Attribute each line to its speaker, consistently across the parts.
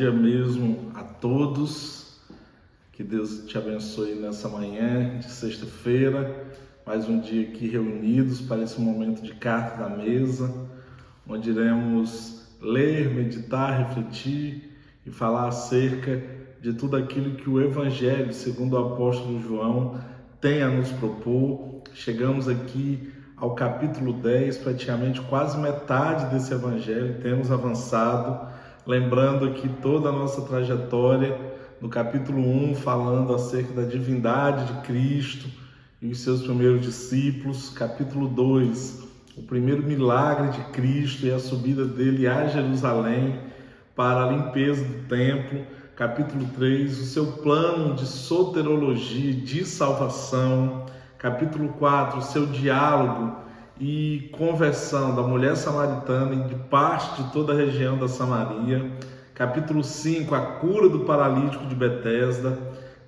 Speaker 1: dia mesmo a todos. Que Deus te abençoe nessa manhã de sexta-feira. Mais um dia aqui reunidos para esse momento de carta da mesa, onde iremos ler, meditar, refletir e falar acerca de tudo aquilo que o Evangelho, segundo o apóstolo João, tem a nos propor. Chegamos aqui ao capítulo 10, praticamente quase metade desse Evangelho, temos avançado, lembrando aqui toda a nossa trajetória no capítulo 1, falando acerca da divindade de Cristo e os seus primeiros discípulos. Capítulo 2, o primeiro milagre de Cristo e a subida dele a Jerusalém para a limpeza do templo. Capítulo 3, o seu plano de soterologia, de salvação. Capítulo 4, o seu diálogo e conversão da mulher samaritana e de parte de toda a região da Samaria. Capítulo 5, a cura do paralítico de Betesda.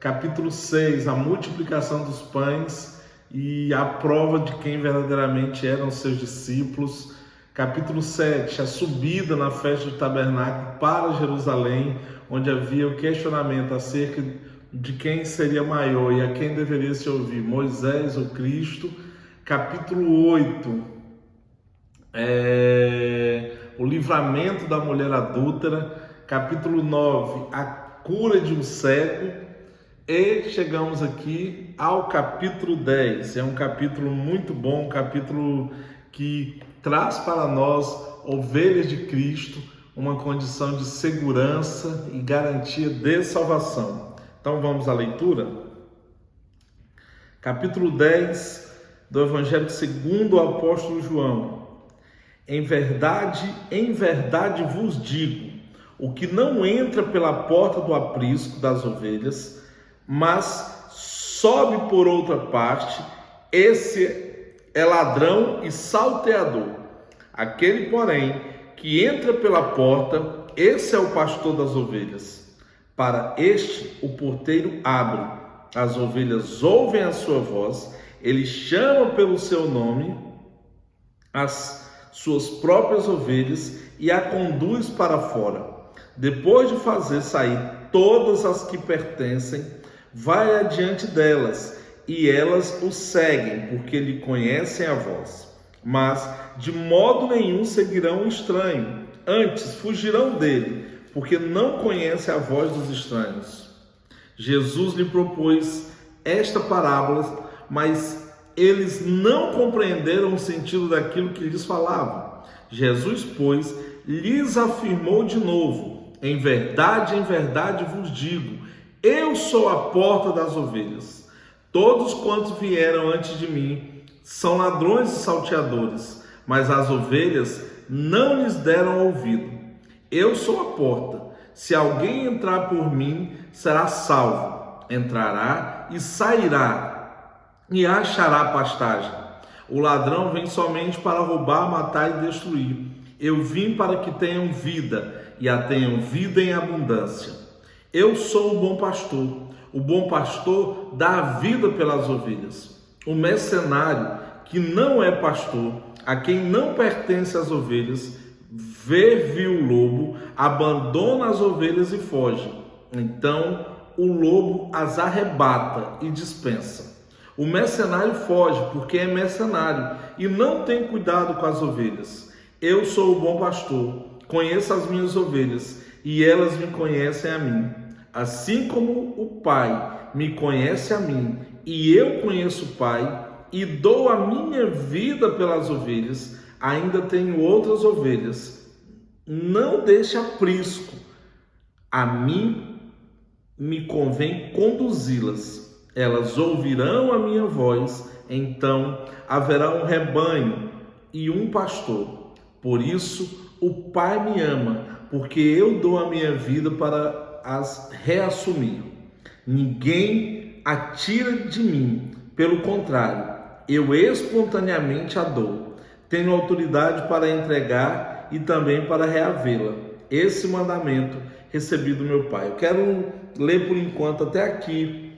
Speaker 1: Capítulo 6, a multiplicação dos pães e a prova de quem verdadeiramente eram seus discípulos. Capítulo 7, a subida na festa do tabernáculo para Jerusalém, onde havia o questionamento acerca de quem seria maior e a quem deveria se ouvir, Moisés ou Cristo. Capítulo 8, o livramento da mulher adúltera. Capítulo 9, a cura de um cego. E chegamos aqui ao capítulo 10. É um capítulo muito bom, um capítulo que traz para nós, ovelhas de Cristo, uma condição de segurança e garantia de salvação. Então vamos à leitura. Capítulo 10 do Evangelho segundo o apóstolo João. Em verdade vos digo, o que não entra pela porta do aprisco das ovelhas, mas sobe por outra parte, esse é ladrão e salteador. Aquele, porém, que entra pela porta, esse é o pastor das ovelhas. Para este, o porteiro abre, as ovelhas ouvem a sua voz, ele chama pelo seu nome as suas próprias ovelhas e a conduz para fora. Depois de fazer sair todas as que pertencem, vai adiante delas, e elas o seguem, porque lhe conhecem a voz. Mas de modo nenhum seguirão o estranho, antes fugirão dele, porque não conhece a voz dos estranhos. Jesus lhe propôs esta parábola, mas eles não compreenderam o sentido daquilo que lhes falava. Jesus, pois, lhes afirmou de novo: em verdade vos digo, eu sou a porta das ovelhas. Todos quantos vieram antes de mim são ladrões e salteadores, mas as ovelhas não lhes deram ouvido. Eu sou a porta. Se alguém entrar por mim, será salvo. Entrará e sairá e achará pastagem. O ladrão vem somente para roubar, matar e destruir. Eu vim para que tenham vida e a tenham vida em abundância. Eu sou o bom pastor. O bom pastor dá a vida pelas ovelhas. O mercenário, que não é pastor, a quem não pertence as ovelhas, viu o lobo, abandona as ovelhas e foge. Então o lobo as arrebata e dispensa. O mercenário foge porque é mercenário e não tem cuidado com as ovelhas. Eu sou o bom pastor, conheço as minhas ovelhas e elas me conhecem a mim. Assim como o Pai me conhece a mim e eu conheço o Pai e dou a minha vida pelas ovelhas, ainda tenho outras ovelhas. Não deixe aprisco. A mim me convém conduzi-las. Elas ouvirão a minha voz, então haverá um rebanho e um pastor. Por isso o Pai me ama, porque eu dou a minha vida para as reassumir. Ninguém a tira de mim, pelo contrário, eu espontaneamente a dou. Tenho autoridade para entregar e também para reavê-la. Esse mandamento recebi do meu Pai. Eu quero ler por enquanto até aqui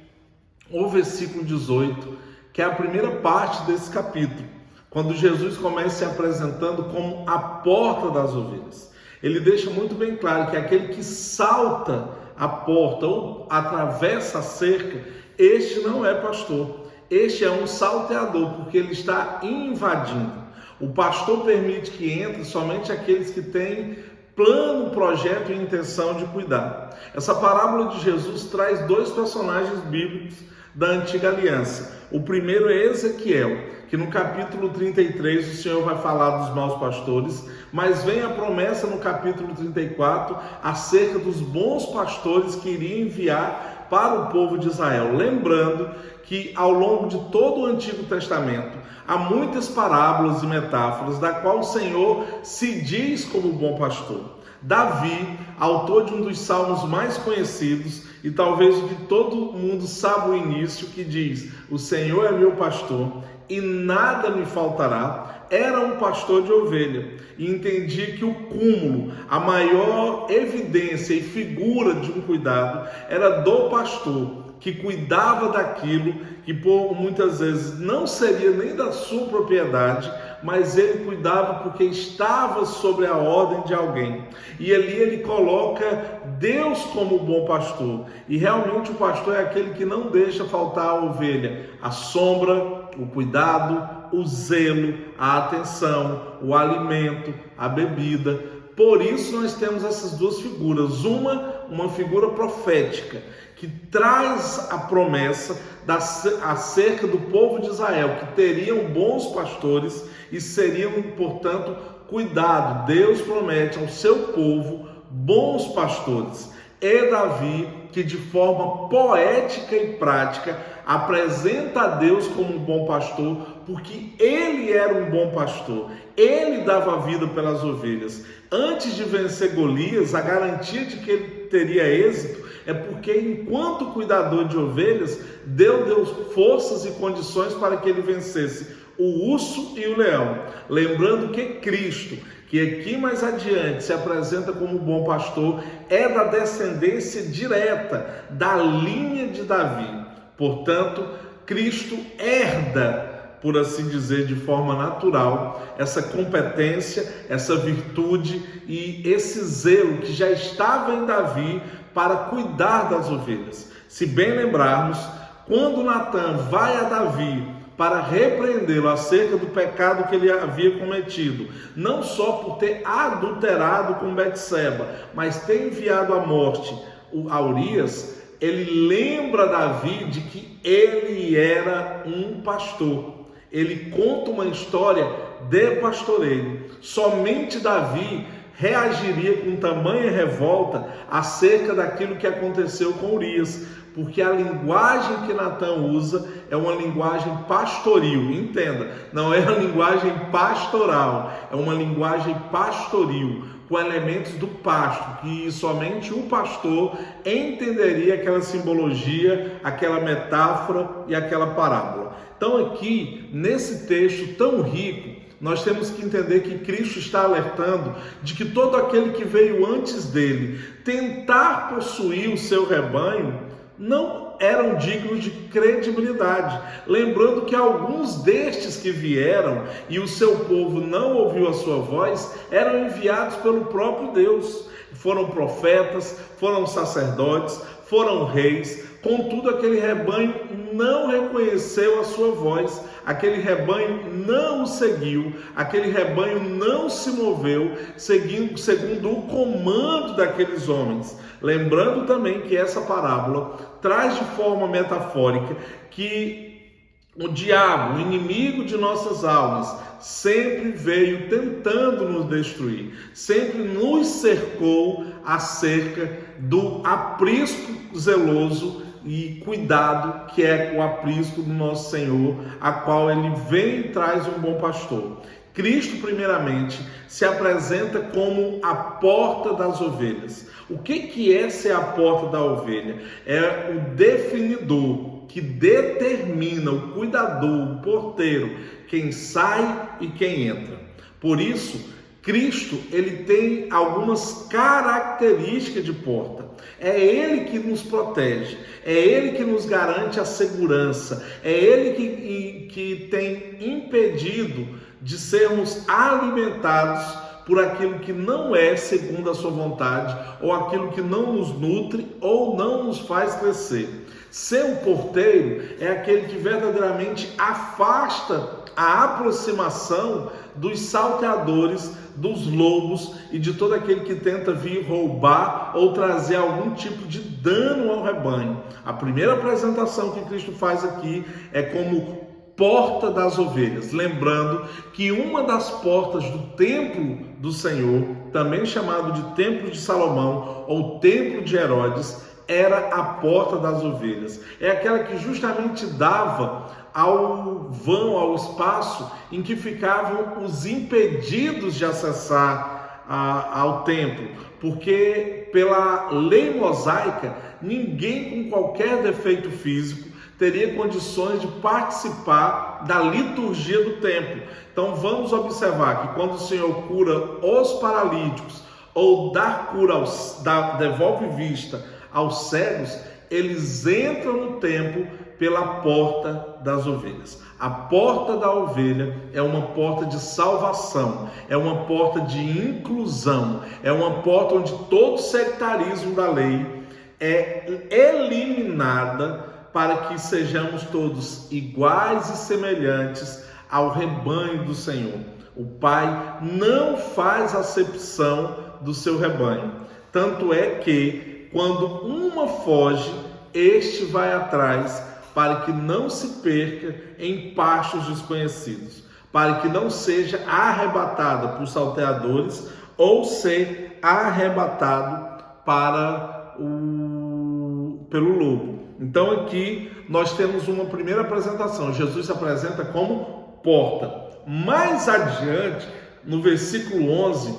Speaker 1: o versículo 18, que é a primeira parte desse capítulo, quando Jesus começa se apresentando como a porta das ovelhas. ele deixa muito bem claro que aquele que salta a porta ou atravessa a cerca, este não é pastor. Este é um salteador, porque ele está invadindo. O pastor permite que entre somente aqueles que têm plano, projeto e intenção de cuidar. Essa parábola de Jesus traz dois personagens bíblicos da antiga aliança. O primeiro é Ezequiel, que no capítulo 33 o Senhor vai falar dos maus pastores, mas vem a promessa no capítulo 34 acerca dos bons pastores que iria enviar para o povo de Israel. Lembrando que ao longo de todo o Antigo Testamento há muitas parábolas e metáforas da qual o Senhor se diz como bom pastor. Davi, autor de um dos salmos mais conhecidos e talvez o que todo mundo sabe o início, que diz: o Senhor é meu pastor e nada me faltará, era um pastor de ovelha e entendia que o cúmulo, a maior evidência e figura de um cuidado era do pastor, que cuidava daquilo que por muitas vezes não seria nem da sua propriedade, mas ele cuidava porque estava sobre a ordem de alguém. E ali ele coloca Deus como bom pastor. E realmente o pastor é aquele que não deixa faltar a ovelha a sombra, o cuidado, o zelo, a atenção, o alimento, a bebida. Por isso nós temos essas duas figuras. Uma figura profética, que traz a promessa acerca do povo de Israel, que teriam bons pastores e seriam, portanto, cuidado. Deus promete ao seu povo bons pastores. É Davi que, de forma poética e prática, apresenta a Deus como um bom pastor, porque ele era um bom pastor, ele dava vida pelas ovelhas. Antes de vencer Golias, a garantia de que ele teria êxito é porque, enquanto cuidador de ovelhas, deu forças e condições para que ele vencesse o urso e o leão. Lembrando que Cristo, que aqui mais adiante se apresenta como bom pastor, é da descendência direta da linha de Davi. Portanto, Cristo herda, por assim dizer, de forma natural, essa competência, essa virtude e esse zelo que já estava em Davi para cuidar das ovelhas. Se bem lembrarmos, quando Natan vai a Davi para repreendê-lo acerca do pecado que ele havia cometido, não só por ter adulterado com Betseba, mas ter enviado à morte a Urias, ele lembra Davi de que ele era um pastor. Ele conta uma história de pastoreio. Somente Davi reagiria com tamanha revolta acerca daquilo que aconteceu com Urias, porque a linguagem que Natan usa é uma linguagem pastoril. Entenda, não é uma linguagem pastoral, é uma linguagem pastoril, com elementos do pasto, que somente o pastor entenderia aquela simbologia, aquela metáfora e aquela parábola. Então aqui, nesse texto tão rico, nós temos que entender que Cristo está alertando de que todo aquele que veio antes dele tentar possuir o seu rebanho não eram dignos de credibilidade. Lembrando que alguns destes que vieram e o seu povo não ouviu a sua voz, eram enviados pelo próprio Deus. Foram profetas, foram sacerdotes, foram reis, contudo aquele rebanho não reconheceu a sua voz, aquele rebanho não o seguiu, aquele rebanho não se moveu segundo o comando daqueles homens. Lembrando também que essa parábola traz de forma metafórica que o diabo, o inimigo de nossas almas, sempre veio tentando nos destruir, sempre nos cercou acerca do aprisco zeloso e cuidado que é o aprisco do nosso Senhor, a qual ele vem e traz um bom pastor. Cristo, primeiramente, se apresenta como a porta das ovelhas. O que é ser a porta da ovelha? É o definidor que determina o cuidador, o porteiro, quem sai e quem entra. Por isso, Cristo, ele tem algumas características de porta. É ele que nos protege, é ele que nos garante a segurança, é ele que tem impedido de sermos alimentados por aquilo que não é segundo a sua vontade, ou aquilo que não nos nutre ou não nos faz crescer. Ser um porteiro é aquele que verdadeiramente afasta a aproximação dos salteadores, dos lobos e de todo aquele que tenta vir roubar ou trazer algum tipo de dano ao rebanho. A primeira apresentação que Cristo faz aqui é como porta das ovelhas, lembrando que uma das portas do templo do Senhor, também chamado de templo de Salomão ou templo de Herodes, era a porta das ovelhas. É aquela que justamente dava ao vão, ao espaço em que ficavam os impedidos de acessar ao templo, porque pela lei mosaica, ninguém com qualquer defeito físico teria condições de participar da liturgia do templo. Então vamos observar que quando o Senhor cura os paralíticos ou dá cura devolve vista aos cegos, eles entram no templo pela porta das ovelhas. A porta da ovelha é uma porta de salvação, é uma porta de inclusão, é uma porta onde todo sectarismo da lei é eliminada, para que sejamos todos iguais e semelhantes ao rebanho do Senhor. O Pai não faz acepção do seu rebanho. Tanto é que, quando uma foge, este vai atrás, para que não se perca em pastos desconhecidos, para que não seja arrebatada por salteadores ou ser arrebatado pelo lobo. Então aqui nós temos uma primeira apresentação. Jesus se apresenta como porta. Mais adiante, no versículo 11,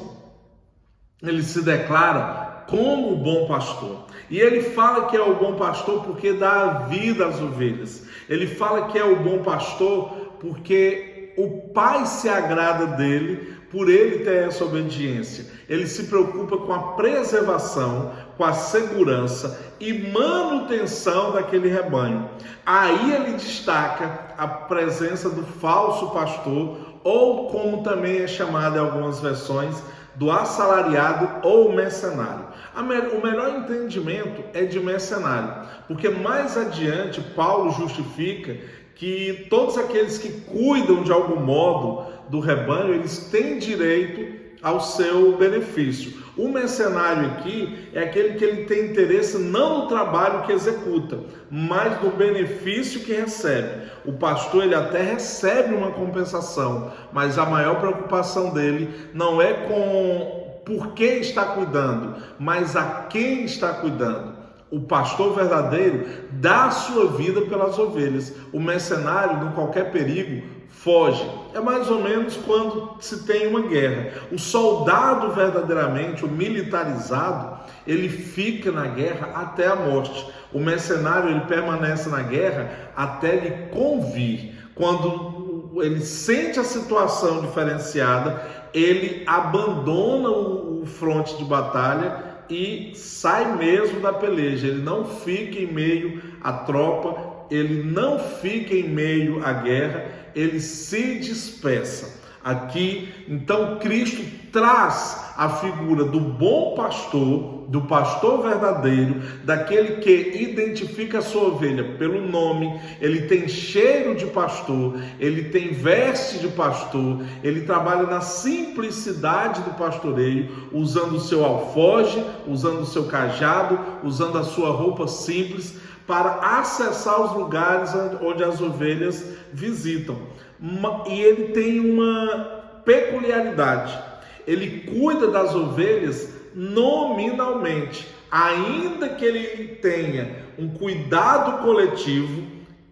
Speaker 1: ele se declara como o bom pastor. E ele fala que é o bom pastor porque dá a vida às ovelhas. Ele fala que é o bom pastor porque o Pai se agrada dele, por ele ter essa obediência. Ele se preocupa com a preservação, com a segurança e manutenção daquele rebanho. Aí ele destaca a presença do falso pastor, ou como também é chamado em algumas versões, do assalariado ou mercenário. O melhor entendimento é de mercenário, porque mais adiante Paulo justifica que todos aqueles que cuidam de algum modo do rebanho, eles têm direito ao seu benefício. O mercenário aqui é aquele que ele tem interesse não no trabalho que executa, mas no benefício que recebe. O pastor, ele até recebe uma compensação, mas a maior preocupação dele não é com por que está cuidando, mas a quem está cuidando. O pastor verdadeiro dá a sua vida pelas ovelhas. O mercenário, em qualquer perigo, foge. É mais ou menos quando se tem uma guerra. O soldado verdadeiramente, o militarizado, ele fica na guerra até a morte. O mercenário, ele permanece na guerra até lhe convir. Quando ele sente a situação diferenciada, ele abandona o fronte de batalha e sai mesmo da peleja. Ele não fica em meio à tropa, ele não fica em meio à guerra, ele se dispersa. Aqui, então, Cristo traz a figura do bom pastor, do pastor verdadeiro, daquele que identifica a sua ovelha pelo nome, ele tem cheiro de pastor, ele tem veste de pastor, ele trabalha na simplicidade do pastoreio, usando o seu alforje, usando o seu cajado, usando a sua roupa simples, para acessar os lugares onde as ovelhas visitam. E ele tem uma peculiaridade: ele cuida das ovelhas nominalmente, ainda que ele tenha um cuidado coletivo.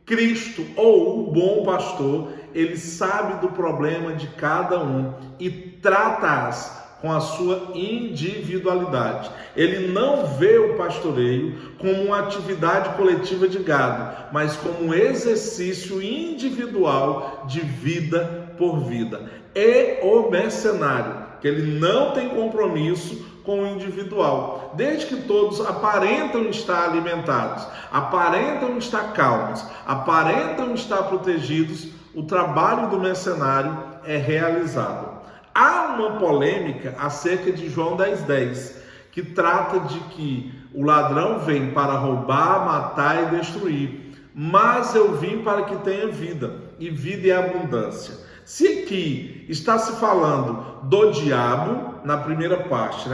Speaker 1: Cristo, ou o bom pastor, ele sabe do problema de cada um e trata-as com a sua individualidade. Ele não vê o pastoreio como uma atividade coletiva de gado, mas como um exercício individual de vida por vida. É o mercenário, que ele não tem compromisso com o individual, desde que todos aparentam estar alimentados, aparentam estar calmos, aparentam estar protegidos, o trabalho do mercenário é realizado. Há uma polêmica acerca de João 10,10, que trata de que o ladrão vem para roubar, matar e destruir, mas eu vim para que tenha vida, e vida em abundância. Se aqui está se falando do diabo, na primeira parte,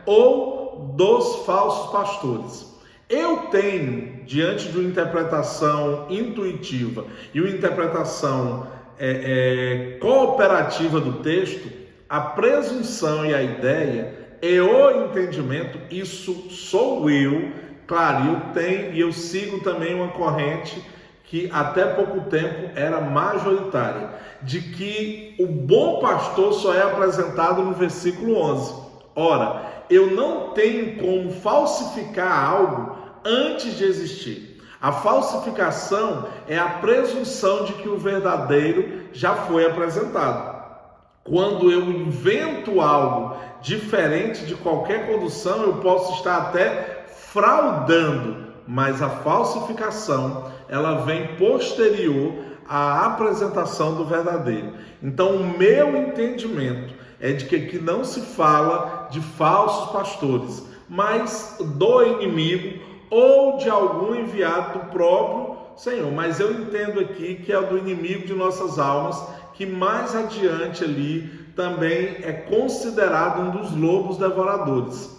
Speaker 1: ou dos falsos pastores, eu tenho, diante de uma interpretação intuitiva e uma interpretação cooperativa do texto, a presunção e a ideia e o entendimento, isso sou eu, claro, eu tenho e eu sigo também uma corrente que até pouco tempo era majoritária, de que o bom pastor só é apresentado no versículo 11. Ora, eu não tenho como falsificar algo antes de existir. A falsificação é a presunção de que o verdadeiro já foi apresentado. Quando eu invento algo diferente de qualquer condução, eu posso estar até fraudando, mas a falsificação, ela vem posterior à apresentação do verdadeiro. Então, o meu entendimento é de que aqui não se fala de falsos pastores, mas do inimigo ou de algum enviado do próprio Senhor. Mas eu entendo aqui que é do inimigo de nossas almas, que mais adiante ali também é considerado um dos lobos devoradores.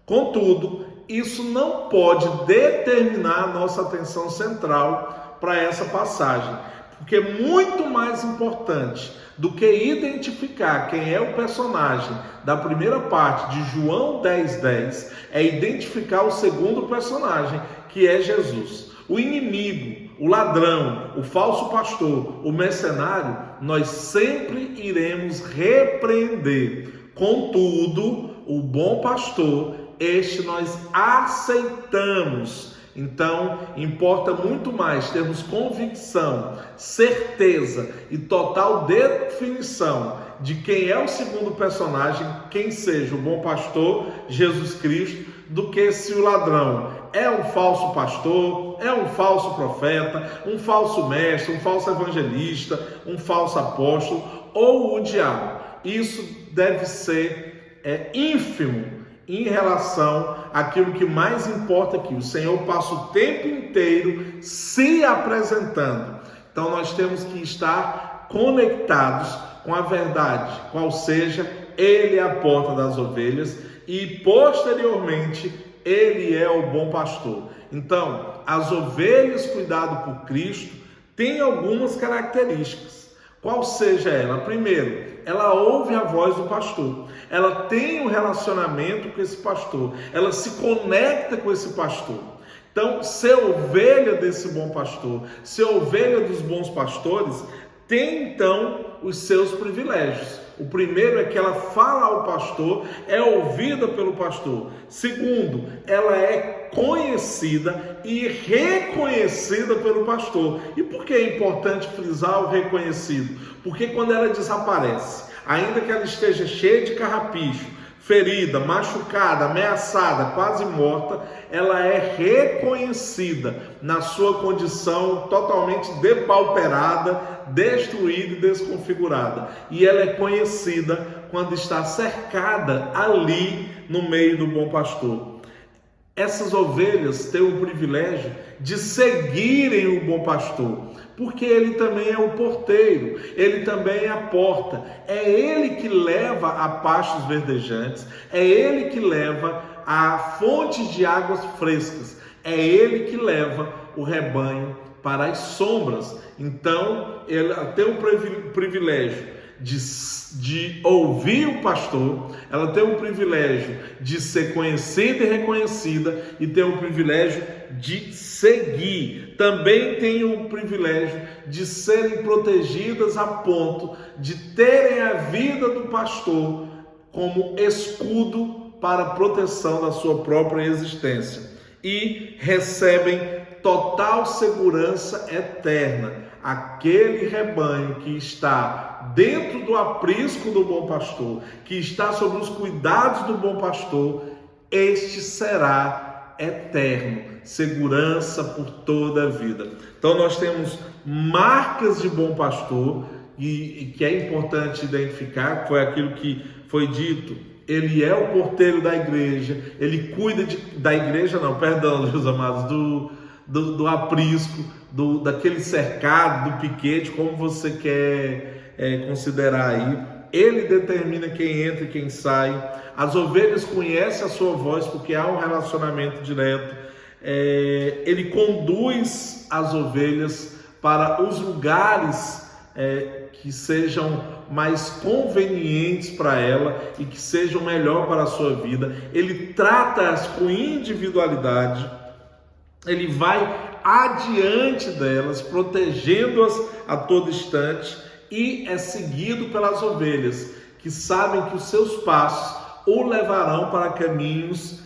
Speaker 1: Contudo, isso não pode determinar a nossa atenção central para essa passagem, porque muito mais importante do que identificar quem é o personagem da primeira parte de João 10,10 é identificar o segundo personagem, que é Jesus. O inimigo, o ladrão, o falso pastor, o mercenário, nós sempre iremos repreender. Contudo, o bom pastor, este nós aceitamos. Então, importa muito mais termos convicção, certeza e total definição de quem é o segundo personagem, quem seja o bom pastor, Jesus Cristo, do que se o ladrão é um falso pastor, é um falso profeta, um falso mestre, um falso evangelista, um falso apóstolo ou o diabo. Isso deve ser ínfimo em relação àquilo que mais importa aqui. O Senhor passa o tempo inteiro se apresentando. Então nós temos que estar conectados com a verdade, qual seja, Ele é a porta das ovelhas e posteriormente Ele é o bom pastor. Então, as ovelhas cuidadas por Cristo têm algumas características. Qual seja ela? Primeiro, ela ouve a voz do pastor, ela tem um relacionamento com esse pastor, ela se conecta com esse pastor. Então, ser ovelha desse bom pastor, ser ovelha dos bons pastores, tem então os seus privilégios. O primeiro é que ela fala ao pastor, é ouvida pelo pastor. Segundo, ela é conhecida e reconhecida pelo pastor. E por que é importante frisar o reconhecido? Porque quando ela desaparece, ainda que ela esteja cheia de carrapicho, ferida, machucada, ameaçada, quase morta, ela é reconhecida na sua condição totalmente depauperada, destruída e desconfigurada. E ela é conhecida quando está cercada ali no meio do bom pastor. Essas ovelhas têm o privilégio de seguirem o bom pastor, porque ele também é o porteiro, ele também é a porta, é ele que leva a pastos verdejantes, é ele que leva a fontes de águas frescas, é ele que leva o rebanho para as sombras. Então, ele tem o privilégio de ouvir o pastor, ela tem o privilégio de ser conhecida e reconhecida e tem o privilégio de seguir. Também tem o privilégio de serem protegidas a ponto de terem a vida do pastor como escudo para a proteção da sua própria existência e recebem total segurança eterna. Aquele rebanho que está dentro do aprisco do bom pastor, que está sob os cuidados do bom pastor, este será eterno, segurança por toda a vida. Então nós temos marcas de bom pastor, e que é importante identificar, foi aquilo que foi dito. Ele é o porteiro da igreja, ele cuida da igreja, meus amados, do aprisco, daquele cercado, do piquete, como você quer considerar aí. Ele determina quem entra e quem sai. As ovelhas conhecem a sua voz porque há um relacionamento direto. Ele conduz as ovelhas para os lugares que sejam mais convenientes para ela e que sejam melhor para a sua vida. Ele trata-as com individualidade. Ele vai adiante delas, protegendo-as a todo instante, e é seguido pelas ovelhas, que sabem que os seus passos o levarão para caminhos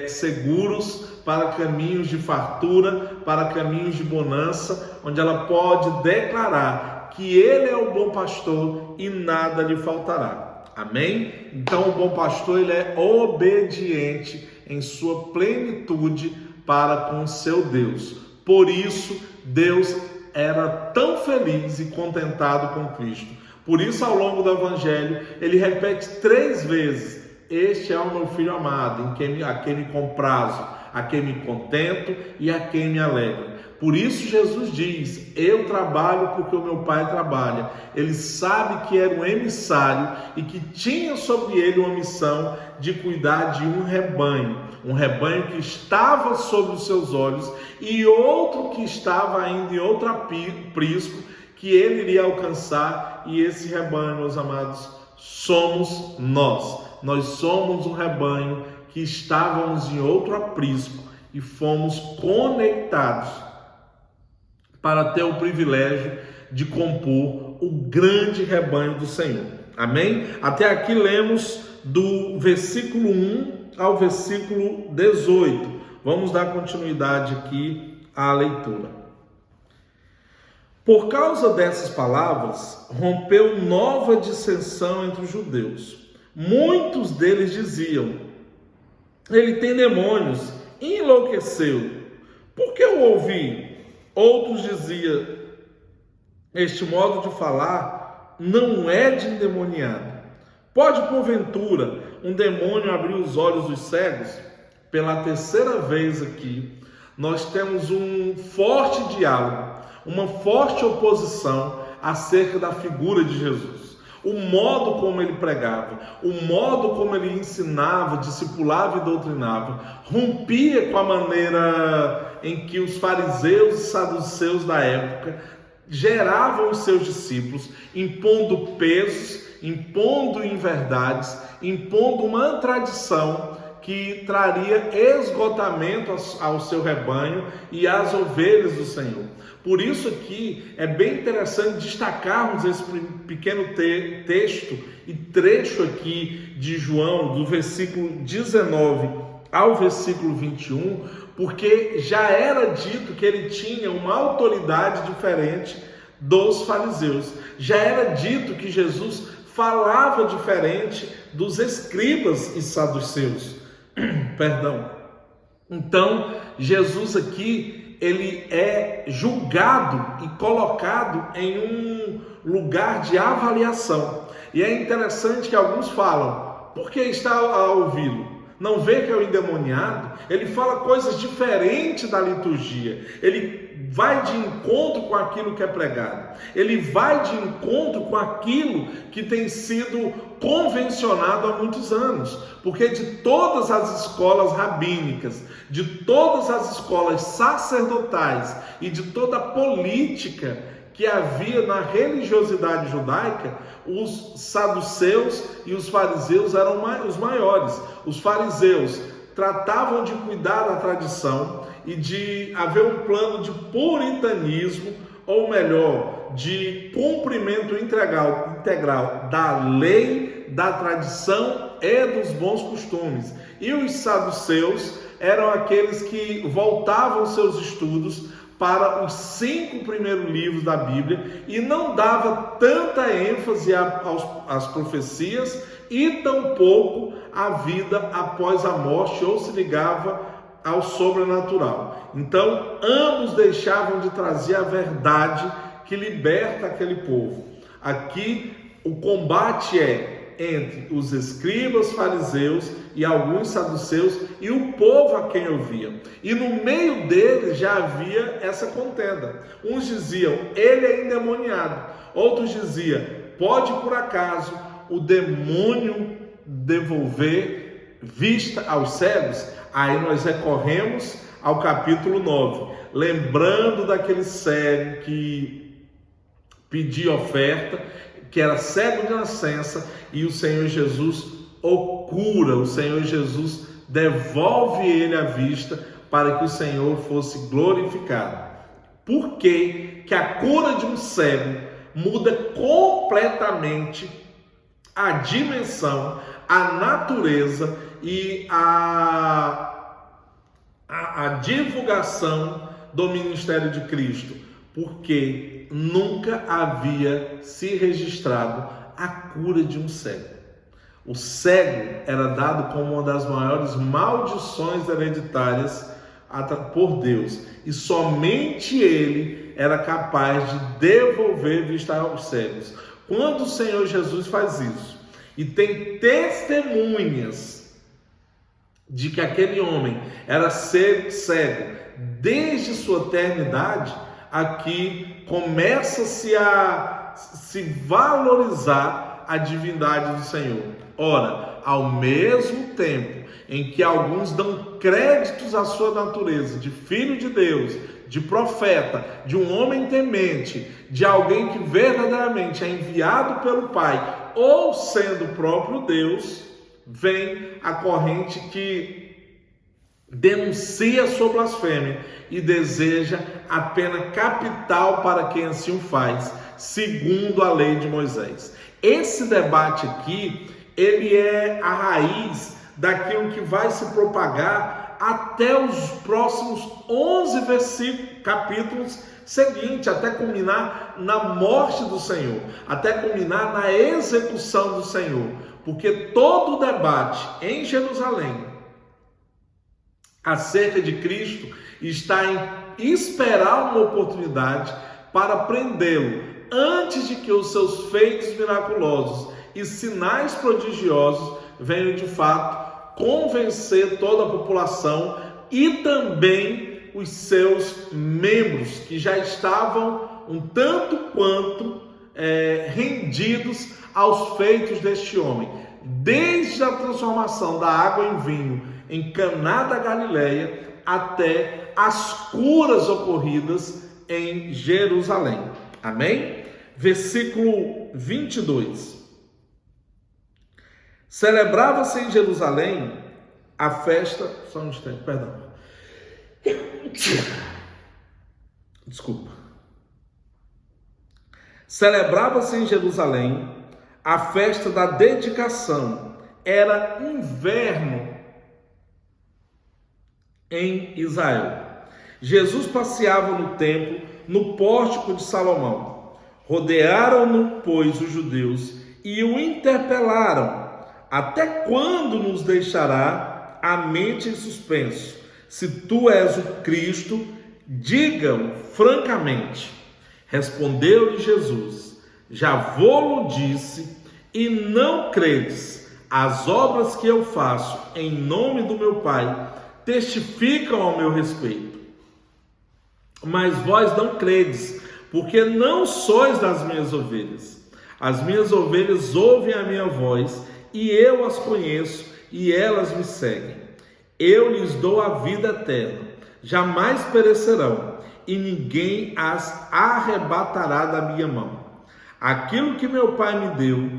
Speaker 1: seguros, para caminhos de fartura, para caminhos de bonança, onde ela pode declarar que ele é o bom pastor e nada lhe faltará. Amém? Então o bom pastor, ele é obediente em sua plenitude para com seu Deus. Por isso Deus era tão feliz e contentado com Cristo. Por isso, ao longo do Evangelho, ele repete 3 vezes: este é o meu filho amado, a quem me comprazo, a quem me contento e a quem me alegro. Por isso Jesus diz: eu trabalho porque o meu Pai trabalha. Ele sabe que era um emissário e que tinha sobre ele uma missão de cuidar de um rebanho que estava sobre os seus olhos e outro que estava ainda em outro aprisco que ele iria alcançar. E esse rebanho, meus amados, somos nós. Nós somos um rebanho que estávamos em outro aprisco e fomos conectados para ter o privilégio de compor o grande rebanho do Senhor. Amém? Até aqui lemos do versículo 1 ao versículo 18. Vamos dar continuidade aqui à leitura. Por causa dessas palavras, rompeu nova dissensão entre os judeus. Muitos deles diziam: ele tem demônios, e enlouqueceu. Por que o ouvi? Outros diziam: este modo de falar não é de endemoniado. Pode, porventura, um demônio abrir os olhos dos cegos? Pela 3ª vez aqui, nós temos um forte diálogo, uma forte oposição acerca da figura de Jesus. O modo como ele pregava, o modo como ele ensinava, discipulava e doutrinava, rompia com a maneira em que os fariseus e saduceus da época geravam os seus discípulos, impondo pesos, impondo inverdades, impondo uma tradição que traria esgotamento ao seu rebanho e às ovelhas do Senhor. Por isso aqui é bem interessante destacarmos esse pequeno texto e trecho aqui de João, do versículo 19 ao versículo 21, porque já era dito que ele tinha uma autoridade diferente dos fariseus. Já era dito que Jesus falava diferente dos escribas e saduceus. Perdão. Então, Jesus aqui, ele é julgado e colocado em um lugar de avaliação. E é interessante que alguns falam: por que está a ouvi-lo? Não vê que é o endemoniado? Ele fala coisas diferentes da liturgia. Ele vai de encontro com aquilo que é pregado. Ele vai de encontro com aquilo que tem sido convencionado há muitos anos. Porque de todas as escolas rabínicas, de todas as escolas sacerdotais e de toda a política que havia na religiosidade judaica, os saduceus e os fariseus eram os maiores. Os fariseus tratavam de cuidar da tradição e de haver um plano de puritanismo, ou melhor, de cumprimento integral da lei, da tradição e dos bons costumes. E os saduceus eram aqueles que voltavam seus estudos para os 5 primeiros livros da Bíblia e não dava tanta ênfase às profecias e tampouco à vida após a morte, ou se ligava ao sobrenatural. Então, ambos deixavam de trazer a verdade que liberta aquele povo. Aqui o combate é entre os escribas, fariseus e alguns saduceus e o povo a quem ouvia. E no meio deles já havia essa contenda. Uns diziam, ele é endemoniado. Outros diziam, pode por acaso o demônio devolver vista aos cegos? Aí nós recorremos ao capítulo 9, lembrando daquele cego que pedia oferta, que era cego de nascença, e o Senhor Jesus o cura, o Senhor Jesus devolve ele a vista para que o Senhor fosse glorificado. Por que a cura de um cego muda completamente a dimensão, a natureza e a divulgação do ministério de Cristo? Porque nunca havia se registrado a cura de um cego. O cego era dado como uma das maiores maldições hereditárias por Deus, e somente ele era capaz de devolver vista aos cegos. Quando o Senhor Jesus faz isso, e tem testemunhas de que aquele homem era cego desde sua eternidade, aqui começa-se a se valorizar a divindade do Senhor. Ora, ao mesmo tempo em que alguns dão créditos à sua natureza de filho de Deus, de profeta, de um homem temente, de alguém que verdadeiramente é enviado pelo Pai, ou sendo o próprio Deus, vem a corrente que denuncia sua blasfêmia e deseja a pena capital para quem assim o faz, segundo a lei de Moisés. Esse debate aqui, ele é a raiz daquilo que vai se propagar até os próximos 11 capítulos seguintes, até culminar na morte do Senhor, até culminar na execução do Senhor, porque todo o debate em Jerusalém acerca de Cristo está em esperar uma oportunidade para prendê-lo antes de que os seus feitos miraculosos e sinais prodigiosos venham de fato convencer toda a população e também os seus membros, que já estavam um tanto quanto rendidos aos feitos deste homem, desde a transformação da água em vinho em Caná da Galileia até as curas ocorridas em Jerusalém. Amém? Versículo 22. Celebrava-se em Jerusalém a festa... Só um instante, perdão. Desculpa. Celebrava-se em Jerusalém a festa da dedicação. Era inverno em Israel. Jesus passeava no templo, no pórtico de Salomão. Rodearam-no, pois, os judeus e o interpelaram: até quando nos deixará a mente em suspenso? Se tu és o Cristo, diga-o francamente. Respondeu-lhe Jesus: já vou-lo disse, e não credes. As obras que eu faço em nome do meu Pai testificam ao meu respeito. Mas vós não credes, porque não sois das minhas ovelhas. As minhas ovelhas ouvem a minha voz, e eu as conheço, e elas me seguem. Eu lhes dou a vida eterna, jamais perecerão, e ninguém as arrebatará da minha mão. Aquilo que meu Pai me deu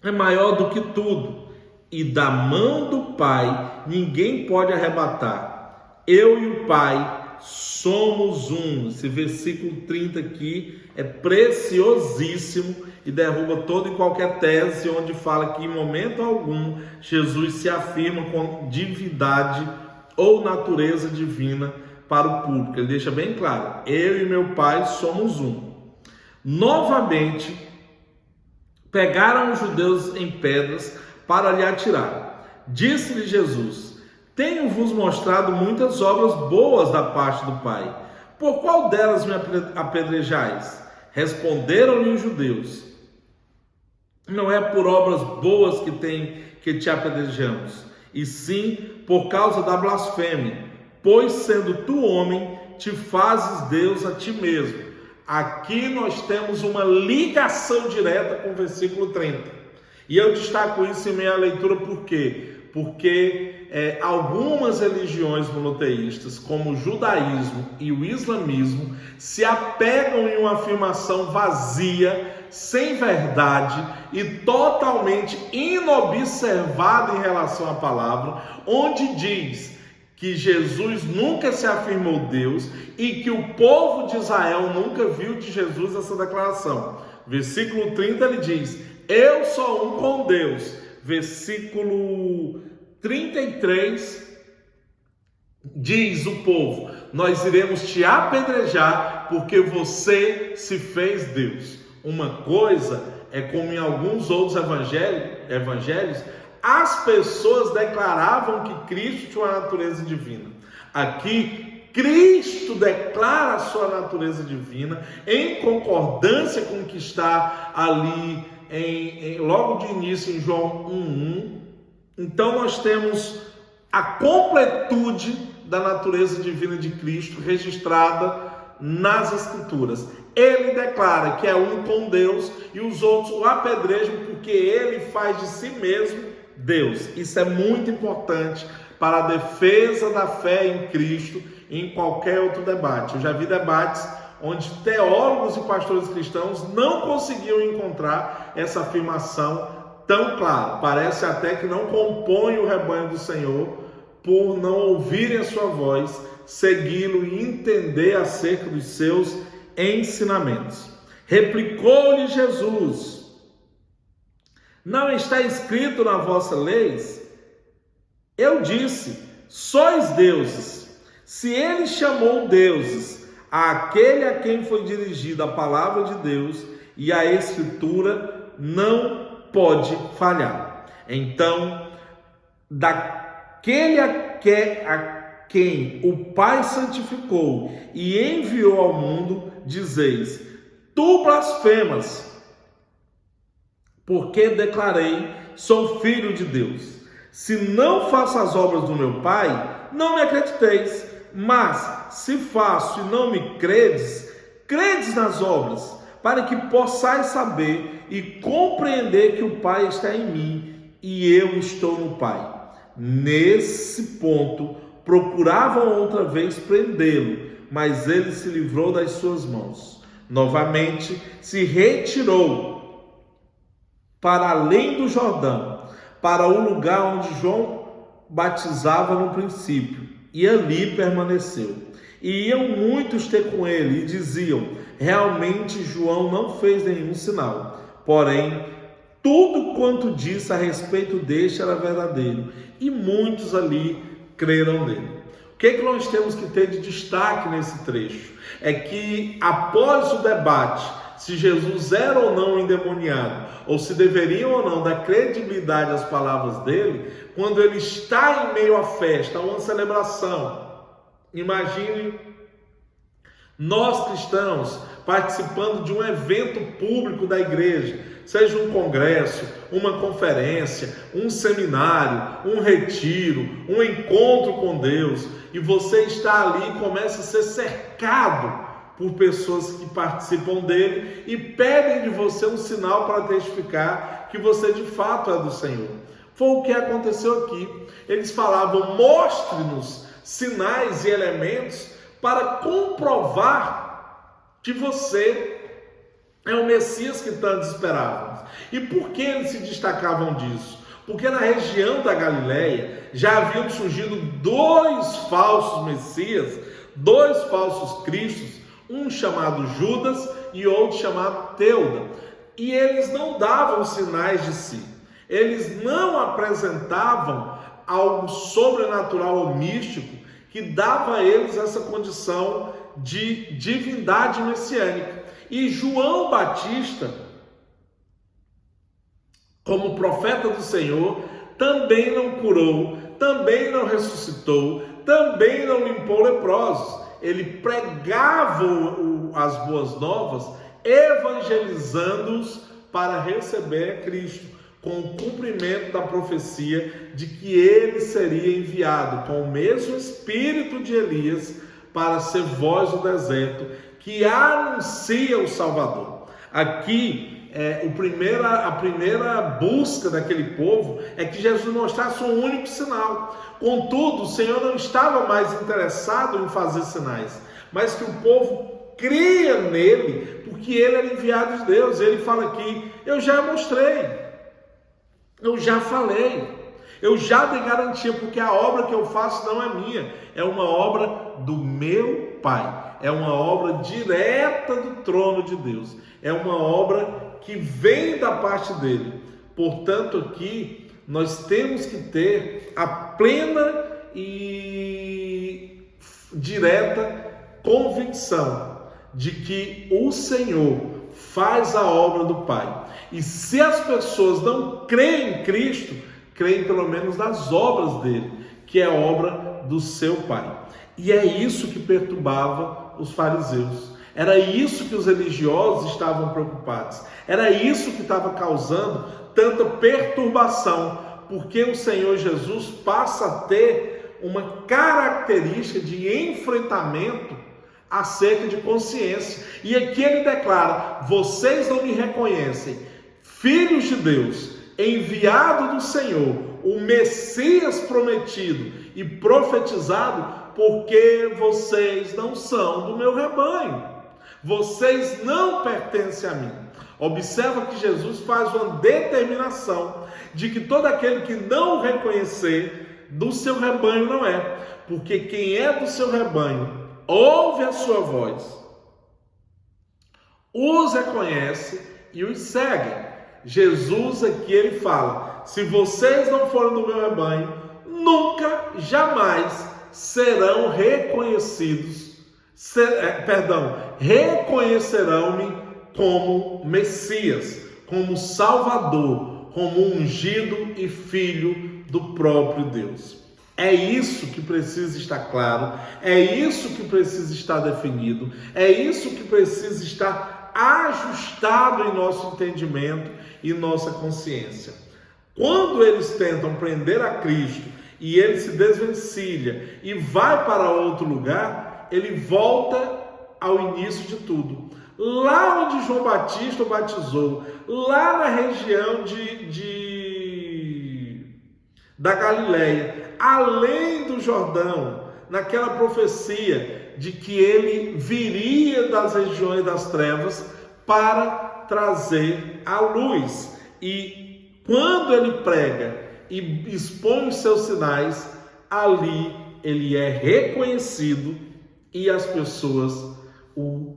Speaker 1: é maior do que tudo, e da mão do Pai ninguém pode arrebatar. Eu e o Pai somos um. Esse versículo 30 aqui é preciosíssimo e derruba toda e qualquer tese onde fala que em momento algum Jesus se afirma com divindade ou natureza divina para o público. Ele deixa bem claro: eu e meu Pai somos um. Novamente pegaram os judeus em pedras para lhe atirar. Disse-lhe Jesus: tenho-vos mostrado muitas obras boas da parte do Pai. Por qual delas me apedrejais? Responderam-lhe os judeus: não é por obras boas que te apedrejamos, e sim por causa da blasfêmia, pois sendo tu homem, te fazes Deus a ti mesmo. Aqui nós temos uma ligação direta com o versículo 30. E eu destaco isso em minha leitura por quê? Porque algumas religiões monoteístas, como o judaísmo e o islamismo, se apegam em uma afirmação vazia, sem verdade e totalmente inobservada em relação à palavra, onde diz que Jesus nunca se afirmou Deus e que o povo de Israel nunca viu de Jesus essa declaração. Versículo 30 ele diz: eu sou um com Deus. Versículo 33 diz o povo: nós iremos te apedrejar porque você se fez Deus. Uma coisa é como em alguns outros evangelhos, as pessoas declaravam que Cristo tinha uma natureza divina. Aqui, Cristo declara a sua natureza divina em concordância com o que está ali logo de início em João 1:1. Então nós temos a completude da natureza divina de Cristo registrada nas Escrituras. Ele declara que é um com Deus e os outros o apedrejam porque ele faz de si mesmo Deus. Isso é muito importante para a defesa da fé em Cristo em qualquer outro debate. Eu já vi debates onde teólogos e pastores cristãos não conseguiam encontrar essa afirmação tão clara. Parece até que não compõem o rebanho do Senhor por não ouvirem a sua voz, segui-lo e entender acerca dos seus ensinamentos. Replicou-lhe Jesus: não está escrito na vossa lei? Eu disse: sois deuses. Se ele chamou deuses àquele a quem foi dirigida a palavra de Deus, e a Escritura não pode falhar. Então, daquele a quem o Pai santificou e enviou ao mundo, dizeis: tu blasfemas, porque declarei, sou filho de Deus. Se não faço as obras do meu Pai, não me acrediteis, mas se faço e não me credes, credes nas obras, para que possais saber e compreender que o Pai está em mim e eu estou no Pai. Nesse ponto, procuravam outra vez prendê-lo, mas ele se livrou das suas mãos. Novamente se retirou para além do Jordão, para o lugar onde João batizava no princípio, e ali permaneceu. E iam muitos ter com ele e diziam: realmente João não fez nenhum sinal, porém tudo quanto disse a respeito deste era verdadeiro, e muitos ali creram nele. O que nós temos que ter de destaque nesse trecho? É que após o debate se Jesus era ou não endemoniado, ou se deveriam ou não dar credibilidade às palavras dele, quando ele está em meio à festa, a uma celebração, imagine nós cristãos participando de um evento público da igreja, seja um congresso, uma conferência, um seminário, um retiro, um encontro com Deus, e você está ali e começa a ser cercado por pessoas que participam dele e pedem de você um sinal para testificar que você de fato é do Senhor. Foi o que aconteceu aqui. Eles falavam: mostre-nos sinais e elementos para comprovar que você é o Messias que tantos esperávamos. E por que eles se destacavam disso? Porque na região da Galileia já haviam surgido dois falsos Messias, dois falsos Cristos, um chamado Judas e outro chamado Teuda. E eles não davam sinais de si. Eles não apresentavam algo sobrenatural ou místico que dava a eles essa condição de divindade messiânica. E João Batista, como profeta do Senhor, também não curou, também não ressuscitou, também não limpou leprosos. Ele pregava as boas novas evangelizando-os para receber a Cristo, com o cumprimento da profecia de que ele seria enviado com o mesmo espírito de Elias para ser voz do deserto, que anuncia o Salvador. Aqui, a primeira busca daquele povo é que Jesus mostrasse um único sinal. Contudo, o Senhor não estava mais interessado em fazer sinais, mas que o povo cria nele, porque ele era enviado de Deus. Ele fala aqui: eu já mostrei, eu já falei, eu já dei garantia, porque a obra que eu faço não é minha, é uma obra do meu Pai, é uma obra direta do trono de Deus, é uma obra que vem da parte dele. Portanto, aqui nós temos que ter a plena e direta convicção de que o Senhor faz a obra do Pai. E se as pessoas não creem em Cristo, creem pelo menos nas obras dele, que é a obra do seu Pai. E é isso que perturbava os fariseus. Era isso que os religiosos estavam preocupados. Era isso que estava causando tanta perturbação, porque o Senhor Jesus passa a ter uma característica de enfrentamento acerca de consciência. E aqui ele declara: vocês não me reconhecem, filhos de Deus, enviado do Senhor, o Messias prometido e profetizado, porque vocês não são do meu rebanho. Vocês não pertencem a mim. Observa que Jesus faz uma determinação de que todo aquele que não o reconhecer, do seu rebanho não é. Porque quem é do seu rebanho ouve a sua voz, os reconhece e os segue. Jesus aqui ele fala: se vocês não forem do meu rebanho, nunca, jamais serão reconhecidos, reconhecerão-me como Messias, como Salvador, como ungido e filho do próprio Deus. É isso que precisa estar claro, é isso que precisa estar definido, é isso que precisa estar ajustado em nosso entendimento e nossa consciência. Quando eles tentam prender a Cristo e ele se desvencilha e vai para outro lugar, ele volta ao início de tudo. Lá onde João Batista o batizou, lá na região da Galileia, além do Jordão, naquela profecia de que ele viria das regiões das trevas para trazer a luz. E quando ele prega e expõe os seus sinais, ali ele é reconhecido e as pessoas o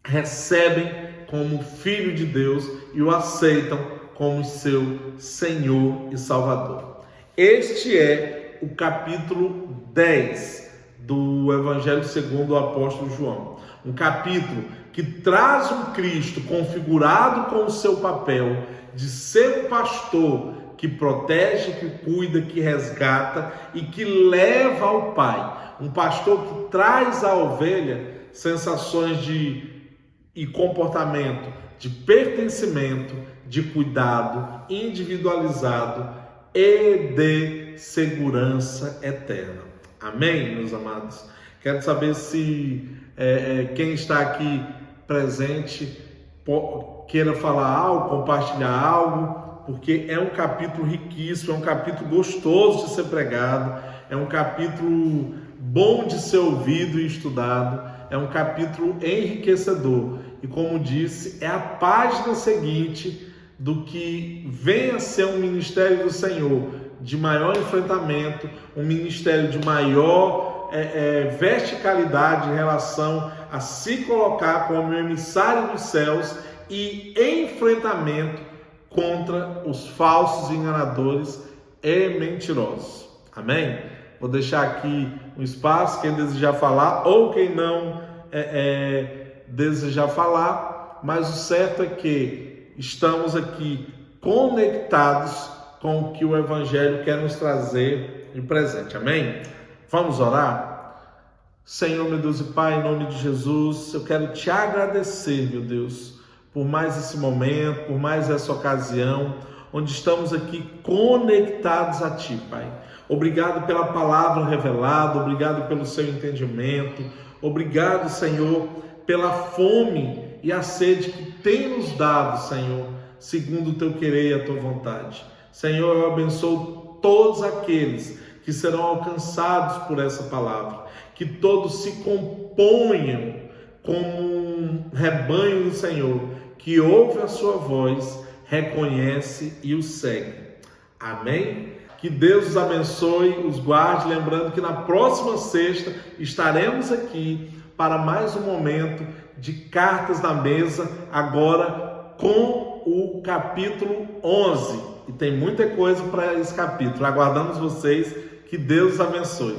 Speaker 1: recebem como filho de Deus e o aceitam como seu Senhor e Salvador. Este é o capítulo 10 do Evangelho segundo o apóstolo João. Um capítulo que traz um Cristo configurado com o seu papel de ser um pastor que protege, que cuida, que resgata e que leva ao Pai. Um pastor que traz à ovelha sensações e comportamento de pertencimento, de cuidado individualizado e de segurança eterna. Amém, meus amados? Quero saber se quem está aqui presente queira falar algo, compartilhar algo, porque é um capítulo riquíssimo, é um capítulo gostoso de ser pregado, é um capítulo bom de ser ouvido e estudado, é um capítulo enriquecedor. E como disse, é a página seguinte do que vem a ser um ministério do Senhor, de maior enfrentamento, um ministério de maior verticalidade em relação a se colocar como emissário dos céus e enfrentamento contra os falsos enganadores e mentirosos. Amém? Vou deixar aqui um espaço, quem desejar falar ou quem não desejar falar, mas o certo é que estamos aqui conectados com o que o Evangelho quer nos trazer de presente. Amém? Vamos orar? Senhor, meu Deus e Pai, em nome de Jesus, eu quero te agradecer, meu Deus, por mais esse momento, por mais essa ocasião, onde estamos aqui conectados a Ti, Pai. Obrigado pela palavra revelada, obrigado pelo seu entendimento, obrigado, Senhor, pela fome e a sede que tem nos dado, Senhor, segundo o Teu querer e a Tua vontade. Senhor, eu abençoo todos aqueles que serão alcançados por essa palavra, que todos se componham como um rebanho do Senhor, que ouve a sua voz, reconhece e o segue. Amém? Que Deus os abençoe, os guarde, lembrando que na próxima sexta estaremos aqui para mais um momento de Cartas na Mesa, agora com o capítulo 11. E tem muita coisa para esse capítulo. Aguardamos vocês. Que Deus os abençoe.